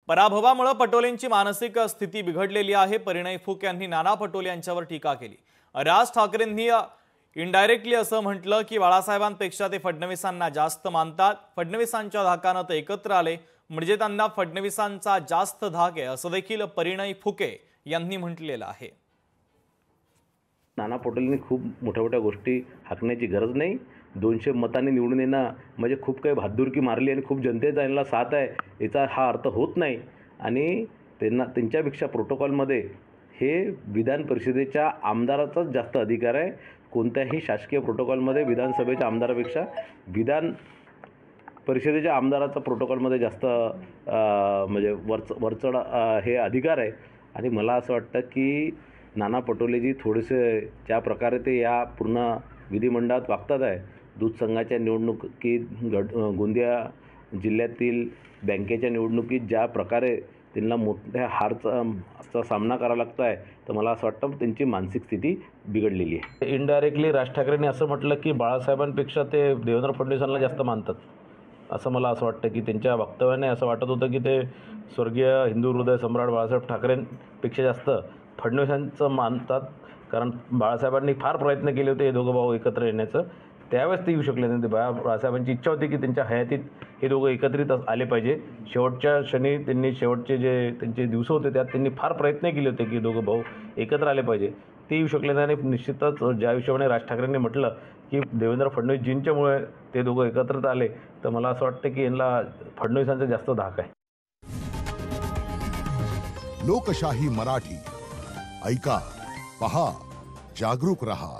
पराभवामुळे पटोलेंची मानसिक स्थिती बिघडलेली आहे। परिणय फुके यांनी नाना पटोले यांच्यावर टीका केली। राज ठाकरेंनी इनडायरेक्टली असं म्हटलं की बाळासाहेबांपेक्षा ते फडणवीसांना जास्त मानतात। फडणवीसांच्या धाकाने ते एकत्र आले म्हणजे त्यांना फडणवीसांचा जास्त धाक आहे असं देखील परिणय फुके यांनी म्हटलेलं आहे। नाना पटोलेंनी खूप मोठ्या गोष्टी हाकण्याची गरज नाही। 200 मतांनी निवडून येणं म्हणजे खूप काही बहादुरकी मारली आणि खूप जनतेचा यांना साथ आहे याचा हा अर्थ होत नाही। आणि त्यांच्यापेक्षा प्रोटोकॉलमध्ये हे विधान परिषदेच्या आमदाराचाच जास्त अधिकार आहे। कोणत्याही शासकीय प्रोटोकॉलमध्ये विधानसभेच्या आमदारापेक्षा विधान परिषदेच्या आमदाराचा प्रोटोकॉलमध्ये जास्त म्हणजे वरचढ हे अधिकार आहे। आणि मला असं वाटतं की नाना पटोलेजी थोडेसे ज्या प्रकारे ते या पूर्ण विधिमंडळात वागतात आहे, दूध संघाच्या निवडणुकीत गोंदिया जिल्ह्यातील बँकेच्या निवडणुकीत ज्या प्रकारे त्यांना मोठ्या हारचा सामना करावा लागतो आहे, तर मला असं वाटतं त्यांची मानसिक स्थिती बिघडलेली आहे। इनडायरेक्टली राज ठाकरेंनी असं म्हटलं की बाळासाहेबांपेक्षा ते देवेंद्र फडणवीसांना जास्त मानतात असं मला असं वाटतं की त्यांच्या वक्तव्याने असं वाटत होतं की ते स्वर्गीय हिंदू हृदय सम्राट बाळासाहेब ठाकरेंपेक्षा जास्त फडणवीसांचं मानतात। कारण बाळासाहेबांनी फार प्रयत्न केले होते हे दोघं भाऊ एकत्र येण्याचं, त्यावेळेस ते येऊ शकले नाही। ते बाळासाहेबांची इच्छा होती की त्यांच्या हयातीत हे दोघं एकत्रित आले पाहिजे। शेवटच्या क्षणी त्यांनी शेवटचे जे त्यांचे दिवस होते त्यात त्यांनी फार प्रयत्न केले होते की दोघं भाऊ एकत्र आले पाहिजे, ते येऊ शकले नाही। आणि निश्चितच ज्या हिशोबाने राज ठाकरेंनी म्हटलं की देवेंद्र फडणवीसजींच्यामुळे ते दोघं एकत्रित आले, तर मला असं वाटतं की यांना फडणवीसांचा जास्त धाक आहे। लोकशाही मराठी ऐका, पहा, जागरूक रहा।